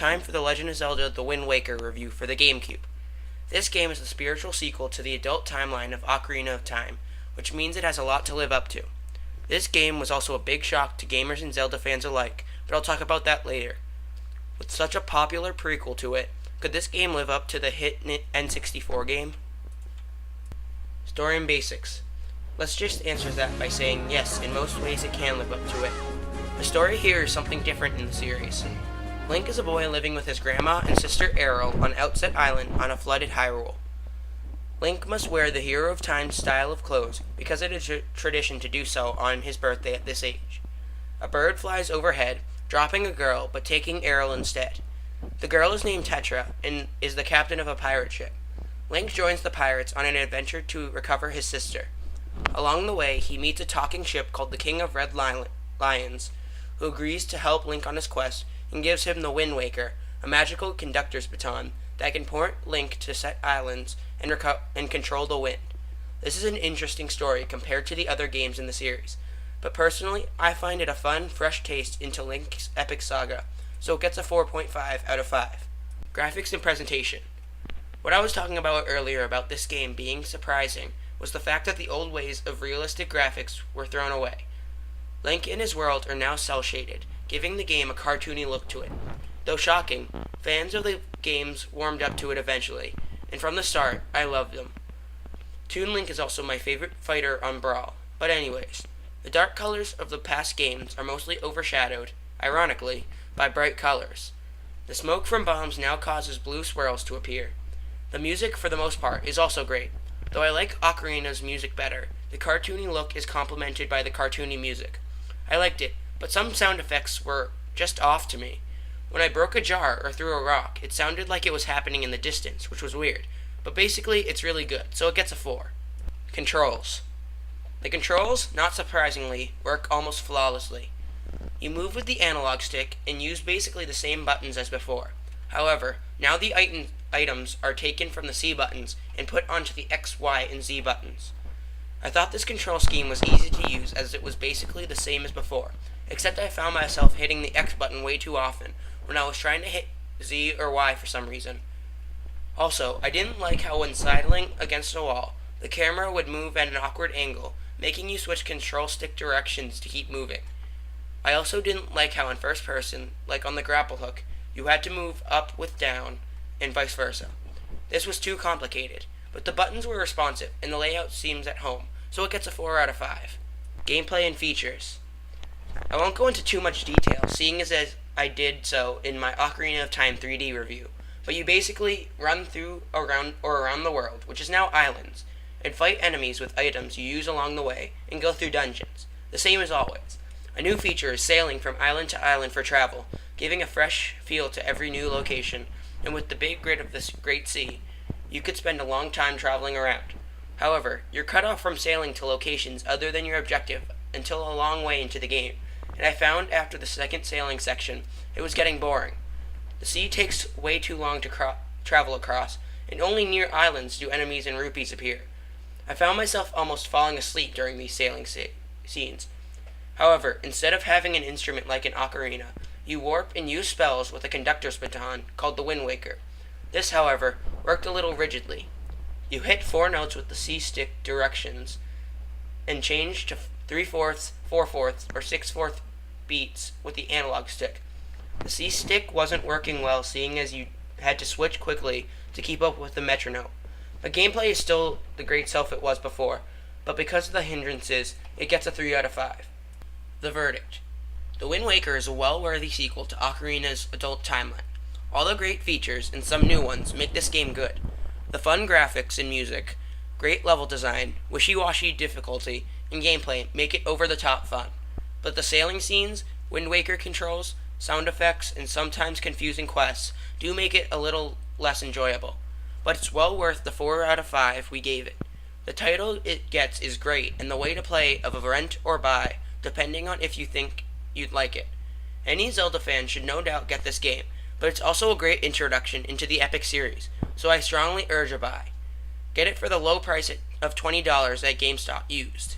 time for the Legend of Zelda The Wind Waker review for the Gamecube. This game is the spiritual sequel to the adult timeline of Ocarina of Time, which means it has a lot to live up to. This game was also a big shock to gamers and Zelda fans alike, but I'll talk about that later. With such a popular prequel to it, could this game live up to the hit N64 game? Story and basics. Let's just answer that by saying yes, in most ways it can live up to it. The story here is something different in the series. Link is a boy living with his grandma and sister Aryll on Outset Island on a flooded Hyrule. Link must wear the Hero of Time's style of clothes because it is a tradition to do so on his birthday at this age. A bird flies overhead, dropping a girl but taking Aryll instead. The girl is named Tetra and is the captain of a pirate ship. Link joins the pirates on an adventure to recover his sister. Along the way, he meets a talking ship called the King of Red Lions, who agrees to help Link on his quest and gives him the Wind Waker, a magical conductor's baton that can point Link to set islands and control the wind. This is an interesting story compared to the other games in the series, but personally, I find it a fun, fresh taste into Link's epic saga, so it gets a 4.5 out of 5. Graphics and presentation. What I was talking about earlier about this game being surprising was the fact that the old ways of realistic graphics were thrown away. Link and his world are now cel-shaded, giving the game a cartoony look to it. Though shocking, fans of the games warmed up to it eventually, and from the start, I loved them. Toon Link is also my favorite fighter on Brawl, but anyways, the dark colors of the past games are mostly overshadowed, ironically, by bright colors. The smoke from bombs now causes blue swirls to appear. The music, for the most part, is also great. Though I like Ocarina's music better, the cartoony look is complemented by the cartoony music. I liked it, but some sound effects were just off to me. When I broke a jar or threw a rock, it sounded like it was happening in the distance, which was weird. But basically, it's really good, so it gets a 4. Controls. The controls, not surprisingly, work almost flawlessly. You move with the analog stick and use basically the same buttons as before. However, now the items are taken from the C buttons and put onto the X, Y, and Z buttons. I thought this control scheme was easy to use as it was basically the same as before, except I found myself hitting the X button way too often when I was trying to hit Z or Y for some reason. Also, I didn't like how when sidling against a wall, the camera would move at an awkward angle, making you switch control stick directions to keep moving. I also didn't like how in first person, like on the grapple hook, you had to move up with down, and vice versa. This was too complicated, but the buttons were responsive, and the layout seems at home, so it gets a 4 out of 5. Gameplay and features. I won't go into too much detail, seeing as I did so in my Ocarina of Time 3D review, but you basically run through around the world, which is now islands, and fight enemies with items you use along the way, and go through dungeons, the same as always. A new feature is sailing from island to island for travel, giving a fresh feel to every new location, and with the big grid of this great sea, you could spend a long time traveling around. However, you're cut off from sailing to locations other than your objective until a long way into the game, and I found after the second sailing section, it was getting boring. The sea takes way too long to travel across, and only near islands do enemies and rupees appear. I found myself almost falling asleep during these sailing scenes. However, instead of having an instrument like an ocarina, you warp and use spells with a conductor's baton called the Wind Waker. This, however, worked a little rigidly. You hit 4 notes with the C-stick directions and change to 3/4, 4/4, or 6/4 beats with the analog stick. The C-stick wasn't working well, seeing as you had to switch quickly to keep up with the metronome. The gameplay is still the great self it was before, but because of the hindrances, it gets a 3 out of 5. The verdict. The Wind Waker is a well-worthy sequel to Ocarina's adult timeline. All the great features, and some new ones, make this game good. The fun graphics and music, great level design, wishy-washy difficulty, and gameplay make it over-the-top fun. But the sailing scenes, Wind Waker controls, sound effects, and sometimes confusing quests do make it a little less enjoyable. But it's well worth the 4 out of 5 we gave it. The title it gets is great, and the way to play of a rent or buy, depending on if you think you'd like it. Any Zelda fan should no doubt get this game, but it's also a great introduction into the epic series, so I strongly urge a buy. Get it for the low price of $20 at GameStop used.